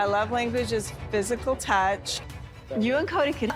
My love language is physical touch. You and Kody could.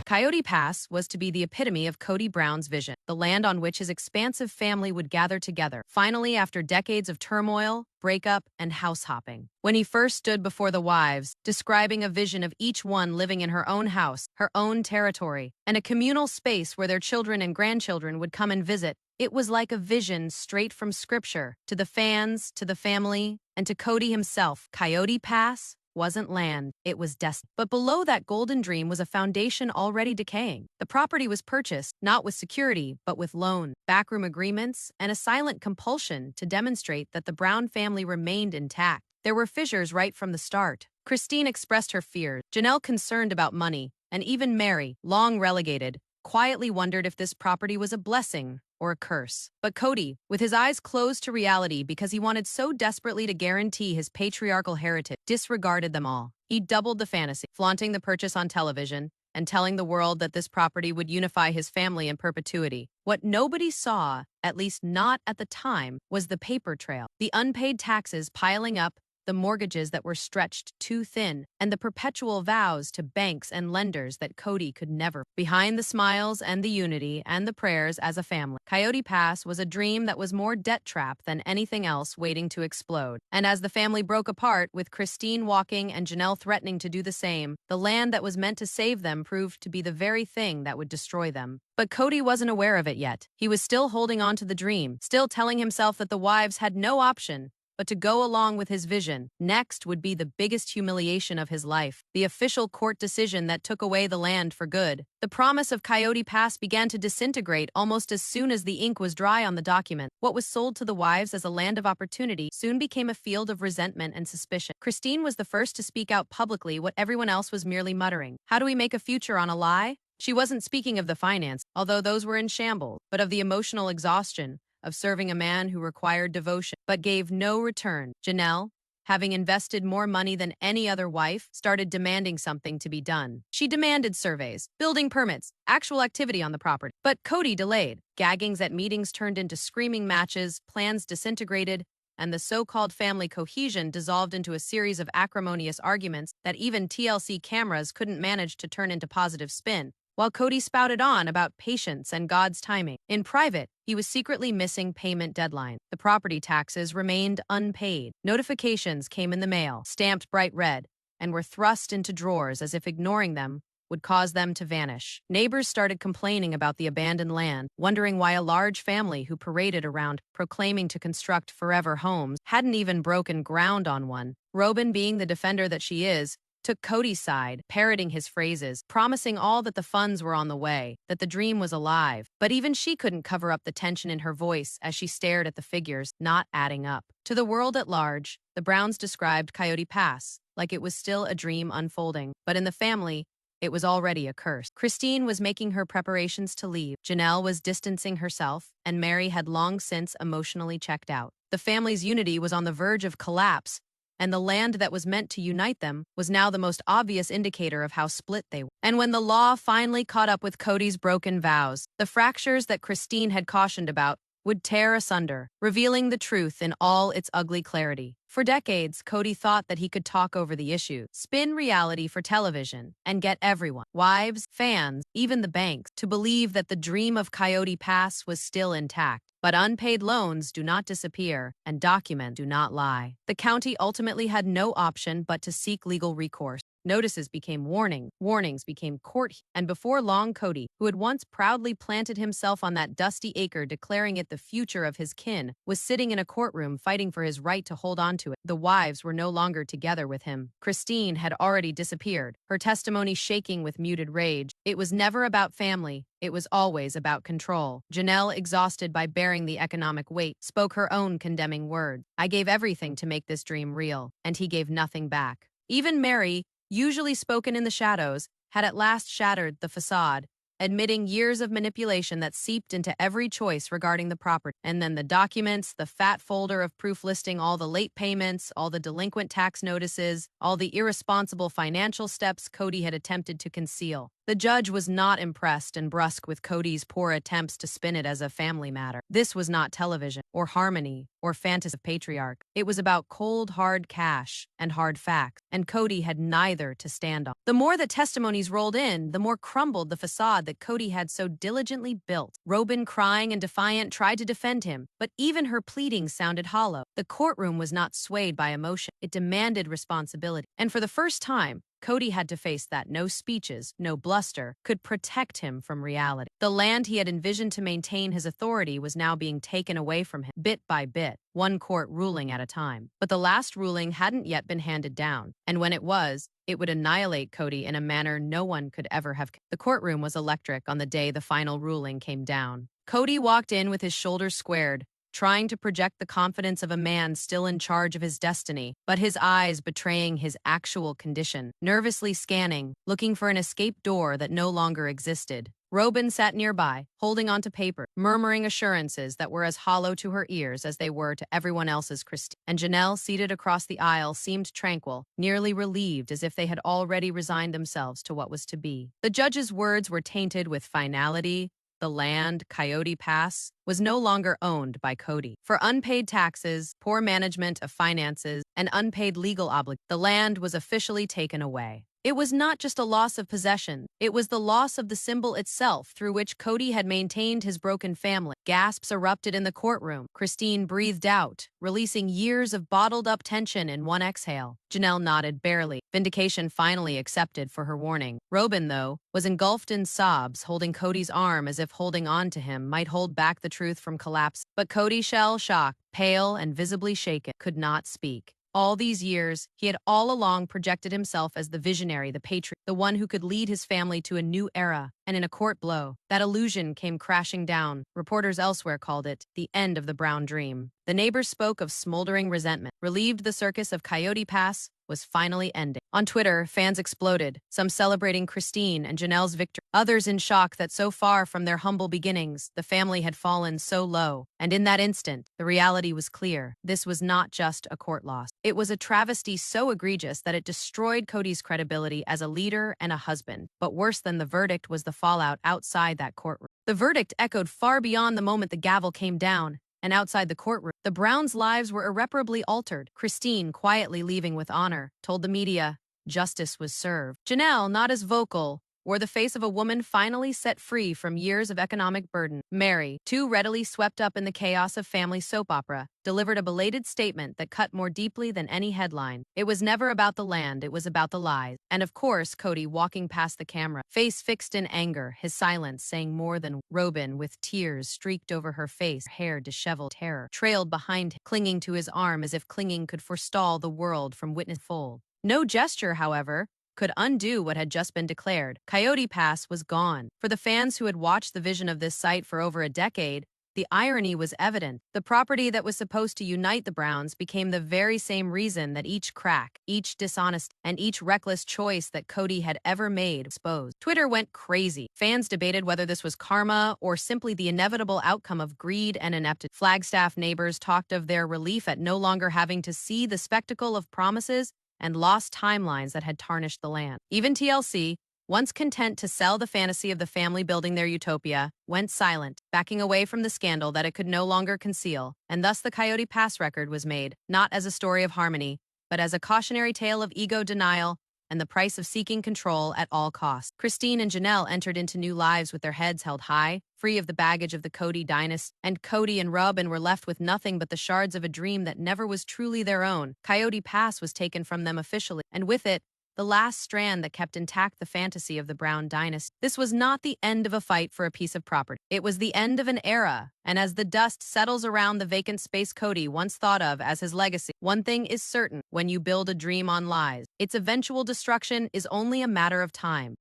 Coyote Pass was to be the epitome of Kody Brown's vision, the land on which his expansive family would gather together, finally after decades of turmoil, breakup, and house hopping. When he first stood before the wives, describing a vision of each one living in her own house, her own territory, and a communal space where their children and grandchildren would come and visit, it was like a vision straight from scripture. To the fans, to the family, and to Kody himself, Coyote Pass wasn't land, it was destiny. But below that golden dream was a foundation already decaying. The property was purchased, not with security, but with loan, backroom agreements, and a silent compulsion to demonstrate that the Brown family remained intact. There were fissures right from the start. Christine expressed her fears, Janelle concerned about money, and even Meri, long relegated, quietly wondered if this property was a blessing or a curse. But Kody, with his eyes closed to reality because he wanted so desperately to guarantee his patriarchal heritage, disregarded them all. He doubled the fantasy, flaunting the purchase on television and telling the world that this property would unify his family in perpetuity. What nobody saw, at least not at the time, was the paper trail, the unpaid taxes piling up, the mortgages that were stretched too thin, and the perpetual vows to banks and lenders that Kody could never. Behind the smiles and the unity and the prayers as a family, Coyote Pass was a dream that was more debt trap than anything else waiting to explode. And as the family broke apart, with Christine walking and Janelle threatening to do the same, the land that was meant to save them proved to be the very thing that would destroy them. But Kody wasn't aware of it yet. He was still holding on to the dream, still telling himself that the wives had no option but to go along with his vision. Next would be the biggest humiliation of his life, the official court decision that took away the land for good. The promise of Coyote Pass began to disintegrate almost as soon as the ink was dry on the document. What was sold to the wives as a land of opportunity soon became a field of resentment and suspicion. Christine was the first to speak out publicly what everyone else was merely muttering. How do we make a future on a lie? She wasn't speaking of the finance, although those were in shambles, but of the emotional exhaustion of serving a man who required devotion but gave no return. Janelle, having invested more money than any other wife, started demanding something to be done. She demanded surveys, building permits, actual activity on the property. But Kody delayed. Gaggings at meetings turned into screaming matches, plans disintegrated, and the so-called family cohesion dissolved into a series of acrimonious arguments that even TLC cameras couldn't manage to turn into positive spin. While Kody spouted on about patience and God's timing, in private, he was secretly missing payment deadlines. The property taxes remained unpaid. Notifications came in the mail, stamped bright red, and were thrust into drawers as if ignoring them would cause them to vanish. Neighbors started complaining about the abandoned land, wondering why a large family who paraded around proclaiming to construct forever homes hadn't even broken ground on one. Robyn, being the defender that she is, took Kody's side, parroting his phrases, promising all that the funds were on the way, that the dream was alive. But even she couldn't cover up the tension in her voice as she stared at the figures not adding up. To the world at large, the Browns described Coyote Pass like it was still a dream unfolding, but in the family, it was already a curse. Christine was making her preparations to leave. Janelle was distancing herself, and Meri had long since emotionally checked out. The family's unity was on the verge of collapse, and the land that was meant to unite them was now the most obvious indicator of how split they were. And when the law finally caught up with Kody's broken vows, the fractures that Christine had cautioned about would tear asunder, revealing the truth in all its ugly clarity. For decades, Kody thought that he could talk over the issue, spin reality for television, and get everyone, wives, fans, even the banks, to believe that the dream of Coyote Pass was still intact. But unpaid loans do not disappear, and documents do not lie. The county ultimately had no option but to seek legal recourse. Notices became warnings, warnings became court, and before long Kody, who had once proudly planted himself on that dusty acre declaring it the future of his kin, was sitting in a courtroom fighting for his right to hold on to it. The wives were no longer together with him. Christine had already disappeared, her testimony shaking with muted rage. It was never about family. It was always about control. Janelle, exhausted by bearing the economic weight, spoke her own condemning words. I gave everything to make this dream real, and he gave nothing back. Even Meri, usually spoken in the shadows, had at last shattered the facade, admitting years of manipulation that seeped into every choice regarding the property. And then the documents, the fat folder of proof listing all the late payments, all the delinquent tax notices, all the irresponsible financial steps Kody had attempted to conceal. The judge was not impressed and brusque with Kody's poor attempts to spin it as a family matter. This was not television, or harmony, or fantasy of patriarch. It was about cold, hard cash and hard facts, and Kody had neither to stand on. The more that testimonies rolled in, the more crumbled the facade that Kody had so diligently built. Robyn, crying and defiant, tried to defend him, but even her pleadings sounded hollow. The courtroom was not swayed by emotion. It demanded responsibility. And for the first time, Kody had to face that no speeches, no bluster, could protect him from reality. The land he had envisioned to maintain his authority was now being taken away from him, bit by bit, one court ruling at a time. But the last ruling hadn't yet been handed down, and when it was, it would annihilate Kody in a manner no one could ever have. The courtroom was electric on the day the final ruling came down. Kody walked in with his shoulders squared, trying to project the confidence of a man still in charge of his destiny, but his eyes betraying his actual condition, nervously scanning, looking for an escape door that no longer existed. Robyn sat nearby, holding onto paper, murmuring assurances that were as hollow to her ears as they were to everyone else's. Christine and Janelle, seated across the aisle, seemed tranquil, nearly relieved, as if they had already resigned themselves to what was to be. The judge's words were tainted with finality. The land, Coyote Pass, was no longer owned by Kody. For unpaid taxes, poor management of finances, and unpaid legal obligations, the land was officially taken away. It was not just a loss of possession, it was the loss of the symbol itself through which Kody had maintained his broken family. Gasps erupted in the courtroom. Christine breathed out, releasing years of bottled-up tension in one exhale. Janelle nodded barely, vindication finally accepted for her warning. Robyn, though, was engulfed in sobs, holding Kody's arm as if holding on to him might hold back the truth from collapse. But Kody, shell-shocked, pale and visibly shaken, could not speak. All these years, he had all along projected himself as the visionary, the patriot, the one who could lead his family to a new era, and in a court blow, that illusion came crashing down. Reporters elsewhere called it the end of the Brown dream. The neighbors spoke of smoldering resentment, relieved the circus of Coyote Pass was finally ending. On Twitter, fans exploded, some celebrating Christine and Janelle's victory, others in shock that so far from their humble beginnings, the family had fallen so low. And in that instant, the reality was clear. This was not just a court loss. It was a travesty so egregious that it destroyed Kody's credibility as a leader and a husband. But worse than the verdict was the fallout outside that courtroom. The verdict echoed far beyond the moment the gavel came down. And outside the courtroom, the Browns' lives were irreparably altered. Christine, quietly leaving with honor, told the media justice was served. Janelle, not as vocal, wore the face of a woman finally set free from years of economic burden. Meri, too readily swept up in the chaos of family soap opera, delivered a belated statement that cut more deeply than any headline. It was never about the land, it was about the lies. And of course, Kody, walking past the camera, face fixed in anger, his silence saying more than. Robyn, with tears streaked over her face, hair disheveled, terror trailed behind him, clinging to his arm as if clinging could forestall the world from witness full. No gesture, however, could undo what had just been declared. Coyote Pass was gone. For the fans who had watched the vision of this site for over a decade, the irony was evident. The property that was supposed to unite the Browns became the very same reason that each crack, each dishonest, and each reckless choice that Kody had ever made exposed. Twitter went crazy. Fans debated whether this was karma or simply the inevitable outcome of greed and ineptitude. Flagstaff neighbors talked of their relief at no longer having to see the spectacle of promises and lost timelines that had tarnished the land. Even TLC, once content to sell the fantasy of the family building their utopia, went silent, backing away from the scandal that it could no longer conceal, and thus the Coyote Pass record was made, not as a story of harmony, but as a cautionary tale of ego denial and the price of seeking control at all costs. Christine and Janelle entered into new lives with their heads held high, free of the baggage of the Kody dynasty, and Kody and Robyn were left with nothing but the shards of a dream that never was truly their own. Coyote Pass was taken from them officially, and with it, the last strand that kept intact the fantasy of the Brown dynasty. This was not the end of a fight for a piece of property. It was the end of an era, and as the dust settles around the vacant space Kody once thought of as his legacy, one thing is certain: when you build a dream on lies, its eventual destruction is only a matter of time.